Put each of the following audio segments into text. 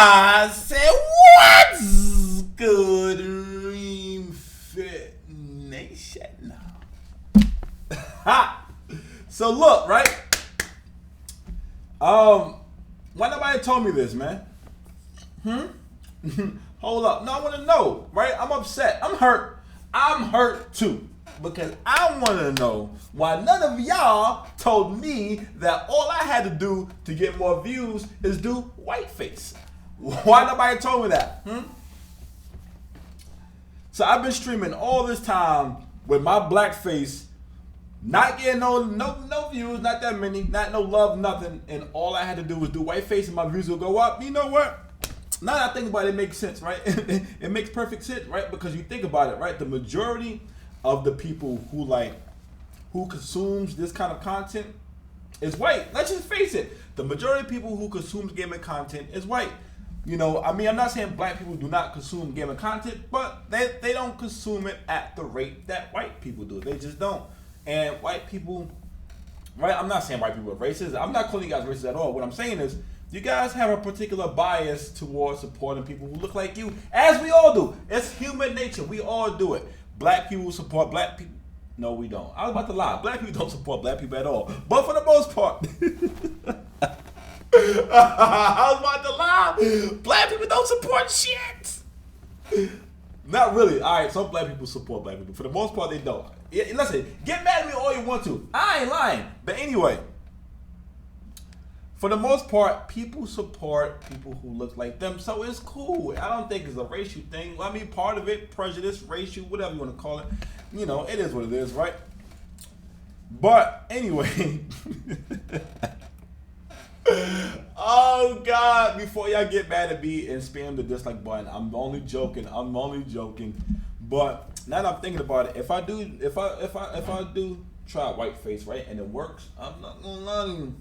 I said, what's good, Ream Fit Nation? Ha! So look, right? Why nobody told me this, man? Hold up. No, I want to know, right? I'm upset. I'm hurt. I'm hurt too. Because I want to know why none of y'all told me that all I had to do to get more views is do whiteface. Why nobody told me that? So I've been streaming all this time with my black face, not getting no views, not that many, not no love, nothing, and all I had to do was do whiteface and my views will go up. You know what? Now that I think about it, it makes sense, right? It makes perfect sense, right? Because you think about it, right? The majority of the people who consumes this kind of content is white. Let's just face it. The majority of people who consumes gaming content is white. You know, I mean, I'm not saying black people do not consume gaming content, but they don't consume it at the rate that white people do. They just don't. And white people, right? I'm not saying white people are racist. I'm not calling you guys racist at all. What I'm saying is, you guys have a particular bias towards supporting people who look like you, as we all do. It's human nature. We all do it. Black people support black people. No, we don't. I was about to lie. Black people don't support black people at all. But for the most part, I was about to lie. Black people don't support shit. Not really. All right, some black people support black people. For the most part, they don't. Yeah, listen, get mad at me all you want to. I ain't lying. But anyway, for the most part, people support people who look like them, so it's cool. I don't think it's a racial thing. I mean, part of it, prejudice, racial, whatever you want to call it. You know, it is what it is, right? But anyway, oh God! Before y'all get mad at me and spam the dislike button, I'm only joking. But now that I'm thinking about it, if I do try whiteface, right, and it works, I'm not gonna lie to you.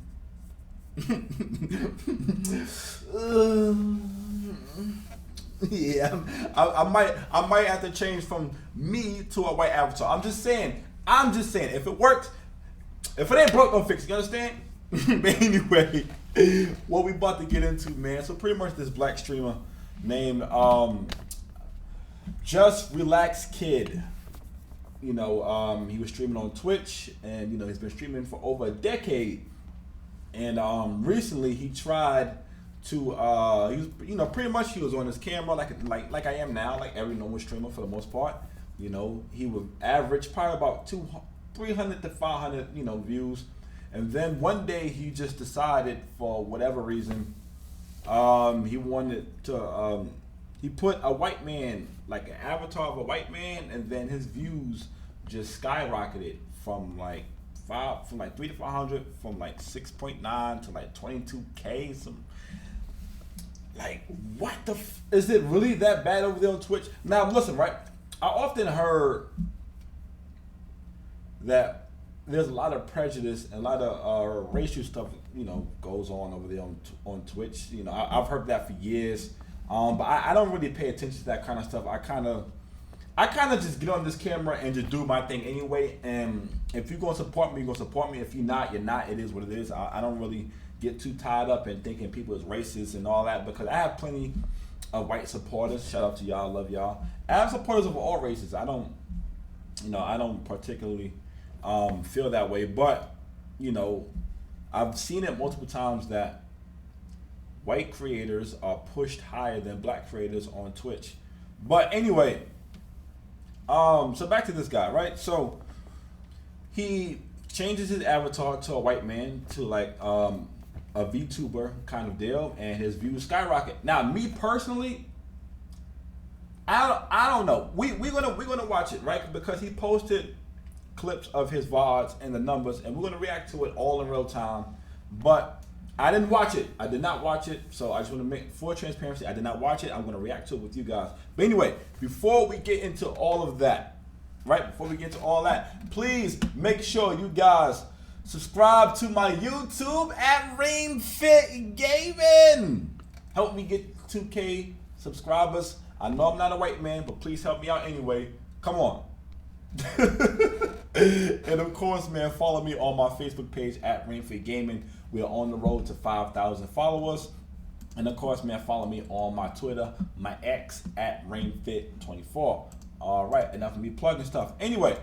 Yeah, I might have to change from me to a white avatar. I'm just saying. If it works, if it ain't broke, don't fix it. You understand? But anyway, what we about to get into, man. So pretty much this black streamer named Just Relax Kid. You know, he was streaming on Twitch, and you know he's been streaming for over a decade. And recently he tried to he was, you know, pretty much he was on his camera like I am now, like every normal streamer for the most part. You know, he would average probably about 300 to 500, you know, views. And then one day he just decided, for whatever reason, he wanted to he put a white man, like an avatar of a white man, and then his views just skyrocketed from like 3 to 500, from like 6.9 to like 22K. Some like, what the is it really that bad over there on Twitch? Now listen, right? I often heard that there's a lot of prejudice and a lot of racial stuff, you know, goes on over there on Twitch. You know, I've heard that for years, but I don't really pay attention to that kind of stuff. I kind of just get on this camera and just do my thing anyway. And if you're gonna support me, you're gonna support me. If you're not, you're not. It is what it is. I don't really get too tied up in thinking people is racist and all that, because I have plenty of white supporters. Shout out to y'all, love y'all. I have supporters of all races. I don't particularly feel that way, but you know, I've seen it multiple times that white creators are pushed higher than black creators on Twitch. But anyway, so back to this guy, right? So he changes his avatar to a white man, to like a VTuber kind of deal, and his views skyrocket. Now, me personally, I don't know. We're gonna watch it, right? Because he posted clips of his VODs and the numbers, and we're gonna react to it all in real time. But I didn't watch it. I did not watch it. So I just want to make full transparency. I did not watch it. I'm gonna react to it with you guys. But anyway, before we get into all of that, right? Before we get into all that, please make sure you guys subscribe to my YouTube at Ream Fit Gaming. Help me get 2K subscribers. I know I'm not a white man, but please help me out anyway. Come on. And of course, man, follow me on my Facebook page at Ream Fit Gaming. We are on the road to 5,000 followers. And of course, man, follow me on my Twitter, my X at RainFit24. All right, enough of me plugging stuff. Anyway,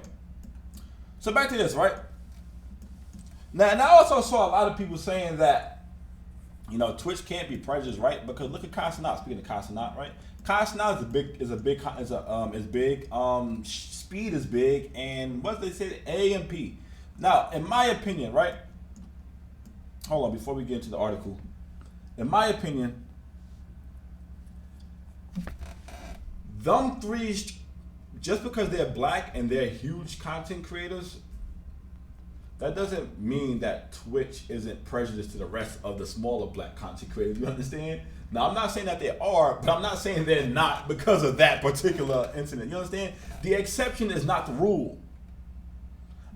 so back to this, right? Now, and I also saw a lot of people saying that, you know, Twitch can't be prejudiced, right? Because look at Kai Cenat. Speaking of Kai Cenat, right? Kai Cenat is big. Speed is big, and what they say, AMP. Now, in my opinion, right? Hold on, before we get into the article. In my opinion, them three, just because they're black and they're huge content creators, that doesn't mean that Twitch isn't prejudiced to the rest of the smaller black content creators. You understand? Now, I'm not saying that they are, but I'm not saying they're not because of that particular incident. You understand? The exception is not the rule.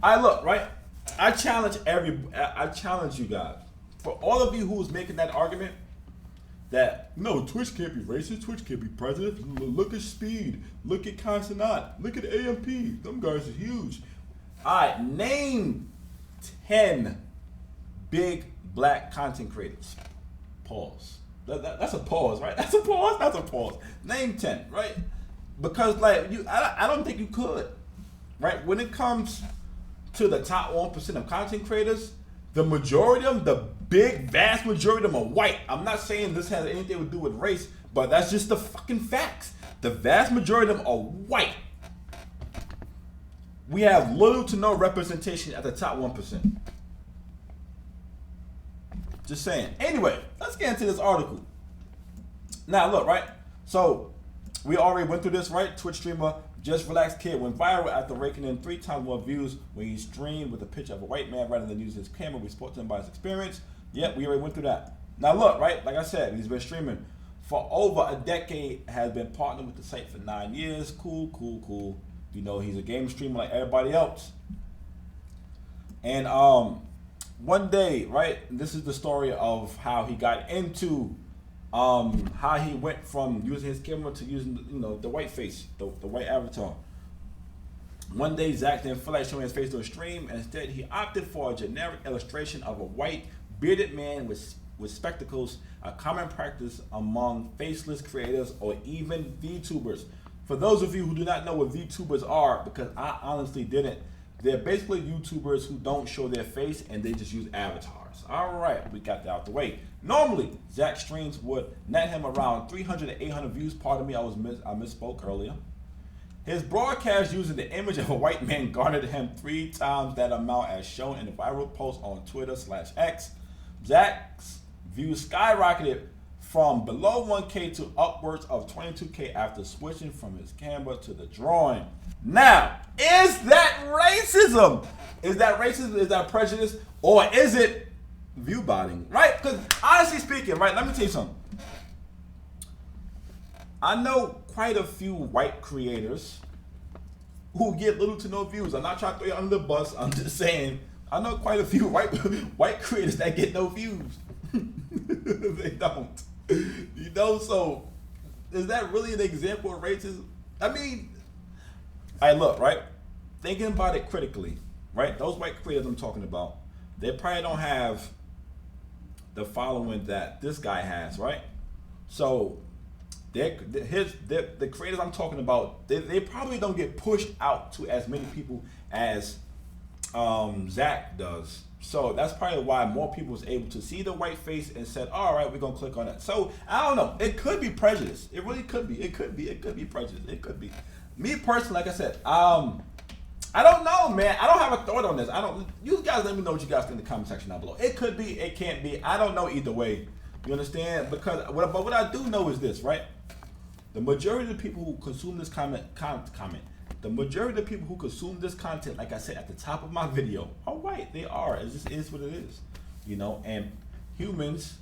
Right? I challenge you guys. For all of you who's making that argument that, no, Twitch can't be racist, Twitch can't be prejudiced. Look at Speed, look at Kai Cenat, look at AMP. Them guys are huge. All right, name 10 big black content creators. Pause. That's a pause, right? That's a pause. That's a pause. Name 10, right? Because I don't think you could, right? When it comes to the top 1% of content creators, the majority of them, vast majority of them are white. I'm not saying this has anything to do with race, but that's just the fucking facts. The vast majority of them are white. We have little to no representation at the top 1%. Just saying. Anyway, let's get into this article. Now, look, right? So, we already went through this, right? Twitch streamer Just Relax Kid went viral after raking in 3 times more views when he streamed with a picture of a white man rather than using his camera. We spoke to him about his experience. Yep, we already went through that. Now, look, right? Like I said, he's been streaming for over a decade, has been partnered with the site for 9 years. Cool. You know, he's a game streamer like everybody else. And one day, right, this is the story of how he got into how he went from using his camera to using, you know, the white face, the white avatar. One day, Zach didn't feel like showing his face to a stream, and instead he opted for a generic illustration of a white bearded man with spectacles, a common practice among faceless creators or even VTubers. For those of you who do not know what VTubers are, because I honestly didn't, they're basically YouTubers who don't show their face and they just use avatars. All right, we got that out the way. Normally, Zach streams would net him around 300 to 800 views. Pardon me, I misspoke earlier. His broadcast using the image of a white man garnered him 3 times that amount as shown in the viral post on Twitter/X. Zach's views skyrocketed from below 1K to upwards of 22K after switching from his camera to the drawing. Now, is that racism? Is that racism? Is that prejudice? Or is it view botting? Right? Because honestly speaking, right, let me tell you something. I know quite a few white creators who get little to no views. I'm not trying to throw you under the bus. I'm just saying, I know quite a few white creators that get no views. They don't. You know, so is that really an example of racism? I mean, look, right? Thinking about it critically, right? Those white creators I'm talking about, they probably don't have the following that this guy has, right? So the creators I'm talking about, they probably don't get pushed out to as many people as Zach does. So that's probably why more people was able to see the white face and said, all right, we're going to click on it. So I don't know. It could be prejudice. It really could be. It could be prejudice. It could be. Me personally, like I said, I don't know, man. I don't have a thought on this. You guys let me know what you guys think in the comment section down below. It could be, it can't be. I don't know either way. You understand? But what I do know is this, right? The majority of the people who consume this the majority of the people who consume this content, like I said at the top of my video, are white. They are. It just is what it is. You know, and humans,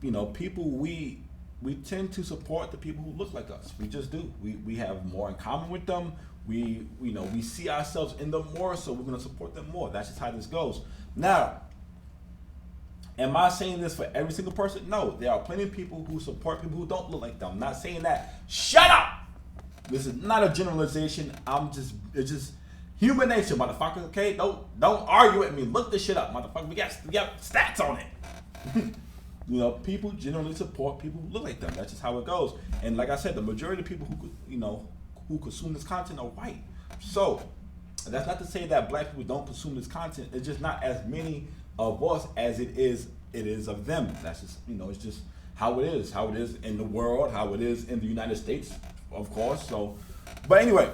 you know, people, we tend to support the people who look like us. We just do. We have more in common with them. We see ourselves in them more, so we're going to support them more. That's just how this goes. Now, am I saying this for every single person? No. There are plenty of people who support people who don't look like them. I'm not saying that. Shut up! This is not a generalization. It's just human nature, motherfucker. Okay, don't argue with me. Look this shit up, motherfucker. We got stats on it. people generally support people who look like them. That's just how it goes. And like I said, the majority of people who consume this content are white. So that's not to say that black people don't consume this content. It's just not as many of us as it is of them. That's just it's just how it is in the world, how it is in the United States, of course. So, but anyway.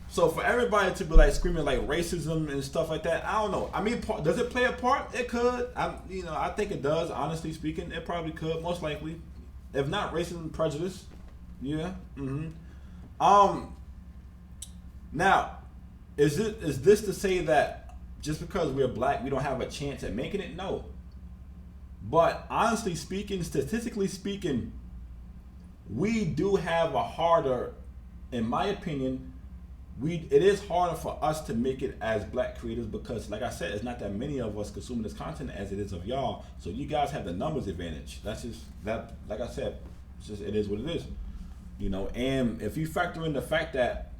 So for everybody to be like screaming like racism and stuff like that, I don't know. I mean, does it play a part? It could. I think it does. Honestly speaking, it probably could. Most likely, if not racism, prejudice. Yeah. Now, is this to say that just because we're black, we don't have a chance at making it? No. But honestly speaking, statistically speaking, we do have a harder, in my opinion. It is harder for us to make it as black creators because, like I said, it's not that many of us consuming this content as it is of y'all. So you guys have the numbers advantage. That's just that. Like I said, it is what it is. And if you factor in the fact that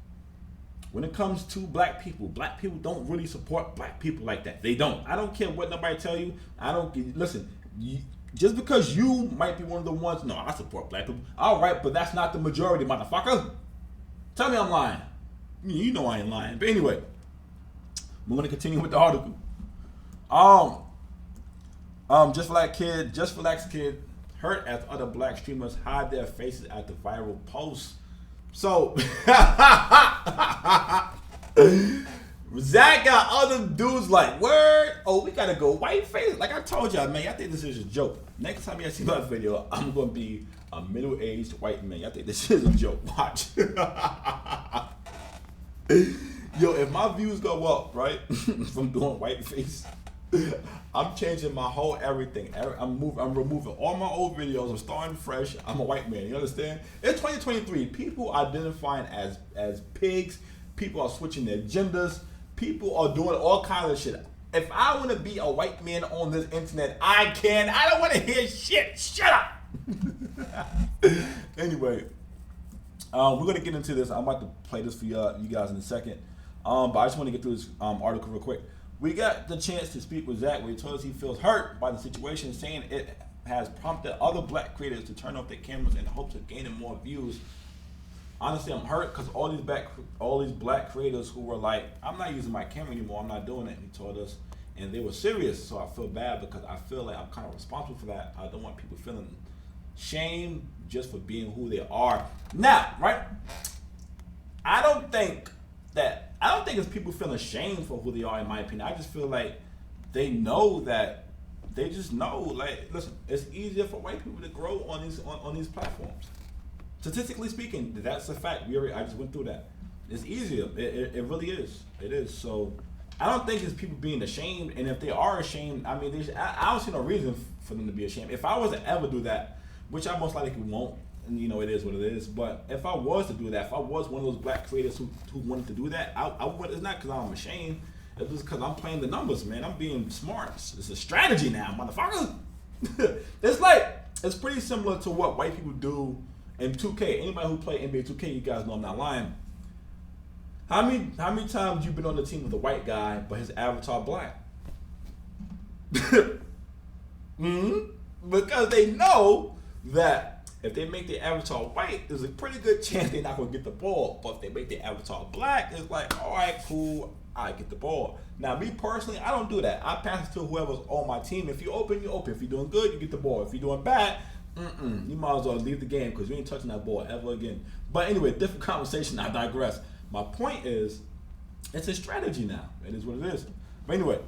when it comes to black people don't really support black people like that. They don't. I don't care what nobody tell you. Listen. Just because you might be one of the ones, no, I support black people. All right, but that's not the majority, motherfucker. Tell me I'm lying. You know I ain't lying. But anyway, we're gonna continue with the article. Just Relax Kid hurt as other black streamers hide their faces at the viral post. So Zach got other dudes like, word, oh, we gotta go white face. Like I told y'all, man, I think this is a joke. Next time y'all see my video, I'm gonna be a middle-aged white man. I think this is a joke. Watch. Yo, if my views go up, right, from doing white face, I'm changing my whole everything. I'm removing all my old videos. I'm starting fresh. I'm a white man. You understand? It's 2023. People identifying as pigs. People are switching their genders. People are doing all kinds of shit. If I want to be a white man on this internet, I can. I don't want to hear shit. Shut up. Anyway. We're going to get into this. I'm about to play this for you guys in a second. But I just want to get through this article real quick. We got the chance to speak with Zach where he told us he feels hurt by the situation, saying it has prompted other black creators to turn off their cameras in hopes of gaining more views. Honestly, I'm hurt because all these black creators who were like, I'm not using my camera anymore. I'm not doing it. He told us. And they were serious. So I feel bad because I feel like I'm kind of responsible for that. I don't want people feeling shame just for being who they are. Now, right? I don't think it's people feeling shame for who they are, in my opinion. I just feel like they know that they just know. Like, listen, it's easier for white people to grow on these platforms. Statistically speaking, that's a fact. I just went through that. It's easier. It really is. It is. So I don't think it's people being ashamed. And if they are ashamed, I mean, I don't see no reason for them to be ashamed. If I was to ever do that, which I most likely won't, and it is what it is. But if I was to do that, if I was one of those black creators who wanted to do that, I would. It's not because I'm ashamed. It's just because I'm playing the numbers, man. I'm being smart. It's a strategy now, motherfucker. It's pretty similar to what white people do in 2K. Anybody who play NBA 2K, you guys know I'm not lying. How many times you been on the team with a white guy, but his avatar black? Because they know that if they make their avatar white, there's a pretty good chance they're not gonna get the ball. But if they make their avatar black, it's like, all right, cool, I get the ball. Now, me personally, I don't do that. I pass it to whoever's on my team. If you're open, you're open. If you're doing good, you get the ball. If you're doing bad, you might as well leave the game because you ain't touching that ball ever again. But anyway, different conversation. I digress. My point is, it's a strategy now. It is what it is. But anyway,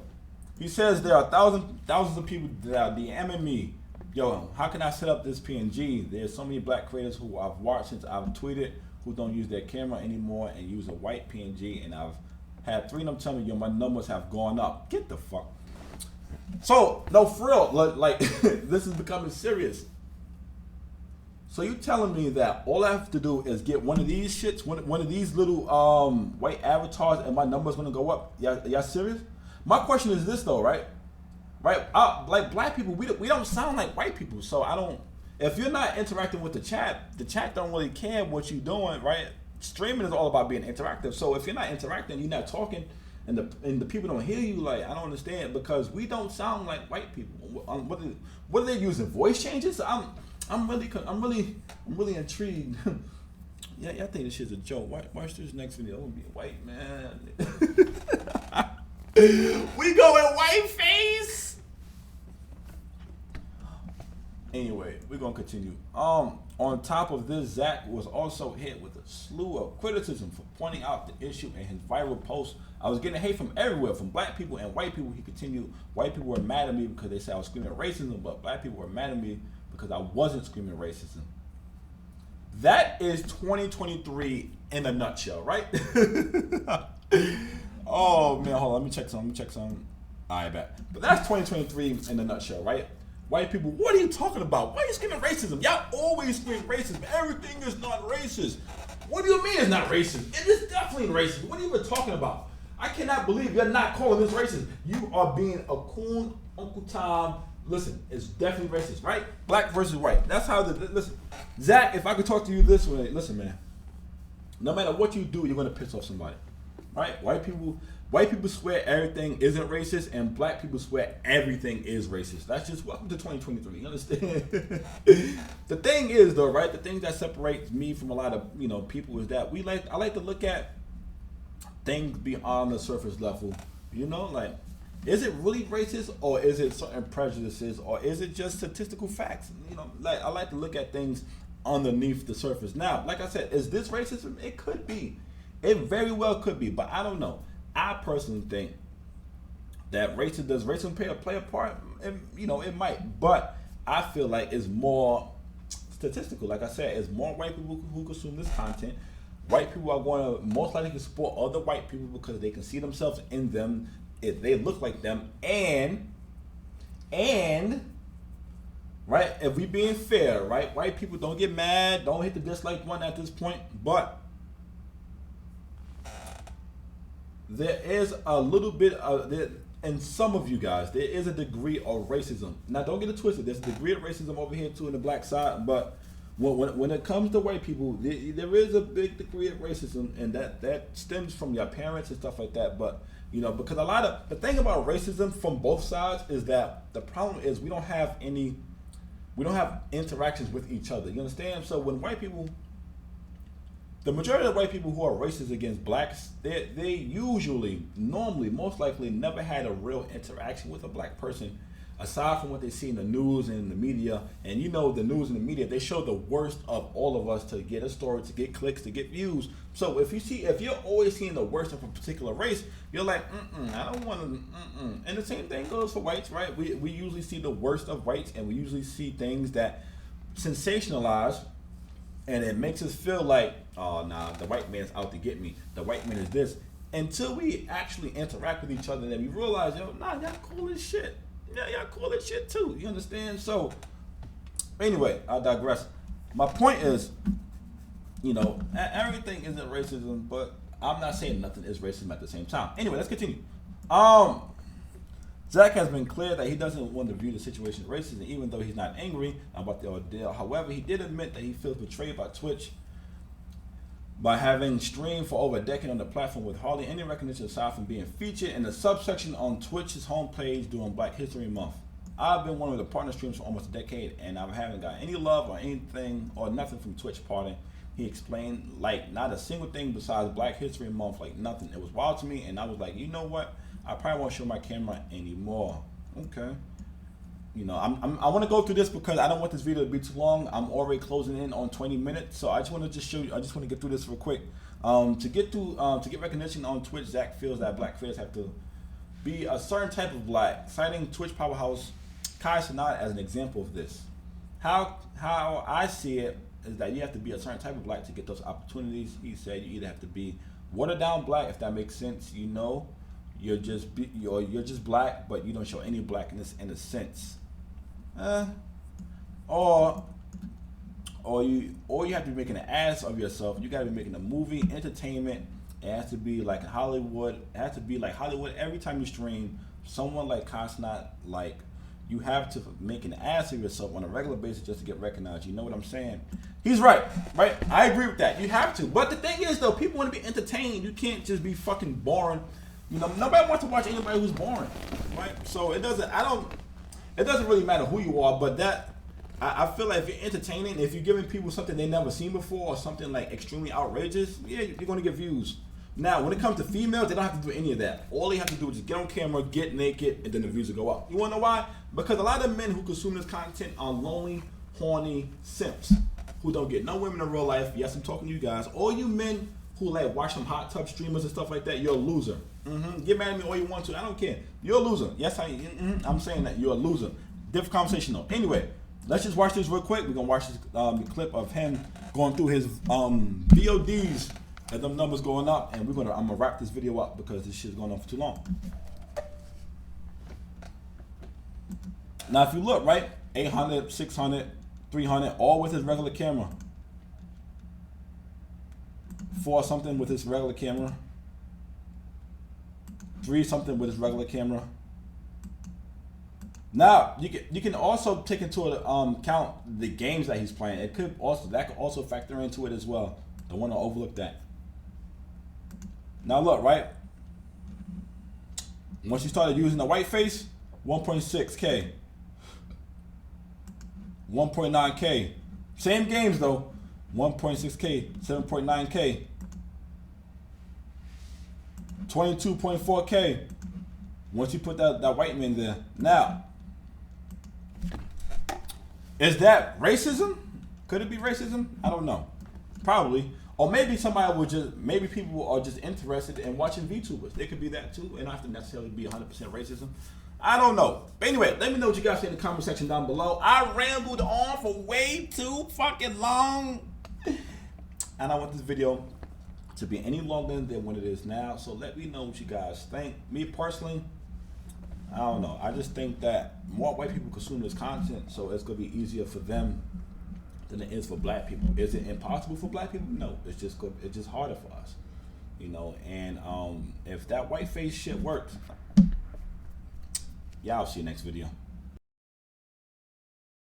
he says there are thousands of people that are DMing me. Yo, how can I set up this PNG? There's so many black creators who I've watched since I've tweeted who don't use their camera anymore and use a white PNG, and I've had 3 of them tell me, yo, my numbers have gone up. Get the fuck. So, no, for real, like this is becoming serious. So you telling me that all I have to do is get one of these shits, one of these little white avatars, and my number's gonna go up? Y'all serious? My question is this though, right? Like black people, we don't sound like white people, so I don't. If you're not interacting with the chat don't really care what you're doing, right? Streaming is all about being interactive. So if you're not interacting, you're not talking, and the people don't hear you. Like, I don't understand, because we don't sound like white people. What are they using? Voice changes? I'm really intrigued. Yeah, I think this shit's a joke. Watch this next video. I'm gonna be a white man. We going white face. Anyway, we're gonna continue. On top of this, Zach was also hit with a slew of criticism for pointing out the issue in his viral post. I was getting hate from everywhere, from black people and white people. He continued, white people were mad at me because they said I was screaming racism, but black people were mad at me because I wasn't screaming racism. That is 2023 in a nutshell, right? Oh man, hold on, let me check some. I bet. But that's 2023 in a nutshell, right? White people, what are you talking about? Why are you screaming racism? Y'all always scream racism. Everything is not racist. What do you mean it's not racist? It is definitely racist. What are you even talking about? I cannot believe you're not calling this racist. You are being a coon, Uncle Tom. Listen, it's definitely racist, right? Black versus white. That's how listen. Zach, if I could talk to you this way, listen, man. No matter what you do, you're gonna piss off somebody. Right? White people swear everything isn't racist, and black people swear everything is racist. That's just welcome to 2023. You understand? The thing is, though, right? The thing that separates me from a lot of people is that I like to look at things beyond the surface level. Like, is it really racist, or is it certain prejudices, or is it just statistical facts? Like, I like to look at things underneath the surface. Now, like I said, is this racism? It could be. It very well could be, but I don't know. I personally think that racism play a part? It might, but I feel like it's more statistical. Like I said, it's more white people who consume this content. White people are going to most likely support other white people because they can see themselves in them. If they look like them, and right, if we being fair, right, white people don't get mad, don't hit the dislike button at this point, but there is a little bit of, in some of you guys, there is a degree of racism. Now, don't get it twisted. There's a degree of racism over here too in the black side, but when it comes to white people, there is a big degree of racism, and that stems from your parents and stuff like that. But because the thing about racism from both sides is that the problem is we don't have interactions with each other. You understand? So when white people, the majority of white people who are racist against blacks, they normally, most likely never had a real interaction with a black person, aside from what they see in the news and in the media. And the news and the media, they show the worst of all of us to get a story, to get clicks, to get views. So if you're always seeing the worst of a particular race, you're like, I don't want to, And the same thing goes for whites, right? We usually see the worst of whites, and we usually see things that sensationalize, and it makes us feel like, oh, nah, the white man's out to get me. The white man is this. Until we actually interact with each other, and then we realize, y'all cool as shit. Yeah, y'all cool as shit too. You understand? So, anyway, I digress. My point is, everything isn't racism, but I'm not saying nothing is racism at the same time. Anyway, let's continue. Zach has been clear that he doesn't want to view the situation as racist, even though he's not angry about the ordeal. However, he did admit that he feels betrayed by Twitch by having streamed for over a decade on the platform with hardly any recognition aside from being featured in the subsection on Twitch's homepage during Black History Month. I've been one of the partner streams for almost a decade, and I haven't got any love or anything or nothing from Twitch party. He explained, like, not a single thing besides Black History Month, like nothing. It was wild to me, and I was like, you know what? I probably won't show my camera anymore. Okay. I want to go through this because I don't want this video to be too long. I'm already closing in on 20 minutes, so I just want to show you. I just want to get through this real quick. To get recognition on Twitch, Zach feels that black creators have to be a certain type of black, citing Twitch powerhouse Kai Cenat as an example of this. How I see it is that you have to be a certain type of black to get those opportunities. He said you either have to be watered down black, if that makes sense. You're just black, but you don't show any blackness in a sense. Or you have to be making an ass of yourself. You got to be making a movie, entertainment. It has to be like Hollywood. It has to be like Hollywood every time you stream. Someone like Kai Cenat, like, you have to make an ass of yourself on a regular basis just to get recognized. You know what I'm saying? He's right? I agree with that. You have to. But the thing is, though, people want to be entertained. You can't just be fucking boring. You know, nobody wants to watch anybody who's boring, right? So it doesn't. It doesn't really matter who you are, but I feel like if you're entertaining, if you're giving people something they never seen before or something like extremely outrageous, yeah, you're gonna get views. Now, when it comes to females, they don't have to do any of that. All they have to do is just get on camera, get naked, and then the views will go up. You wanna know why? Because a lot of men who consume this content are lonely, horny simps who don't get no women in real life. Yes, I'm talking to you guys. All you men who like watch some hot tub streamers and stuff like that, you're a loser. Get mad at me all you want to. I don't care. You're a loser. Yes, I'm saying that you're a loser. Different conversation though. Anyway, let's just watch this real quick. We're gonna watch this clip of him going through his VODs and them numbers going up, and I'm gonna wrap this video up because this shit's going on for too long. Now, if you look, right, 800, 600, 300, all with his regular camera. 4 something with his regular camera. 3 something with his regular camera. Now you can also take into account the games that he's playing. That could also factor into it as well. Don't want to overlook that. Now look, right. Once you started using the white face, 1.6K, 1.9K. Same games though. 1.6K, 7.9K, 22.4K. Once you put that white man there. Now, is that racism? Could it be racism? I don't know. Probably. Or maybe maybe people are just interested in watching VTubers. They could be that too, and not have to necessarily be 100% racism. I don't know. But anyway, let me know what you guys say in the comment section down below. I rambled on for way too fucking long. And I want this video to be any longer than what it is now. So let me know what you guys think. Me personally, I don't know. I just think that more white people consume this content, so it's gonna be easier for them than it is for black people. Is it impossible for black people? No, it's just harder for us, you know. And if that white face shit works, y'all see you next video.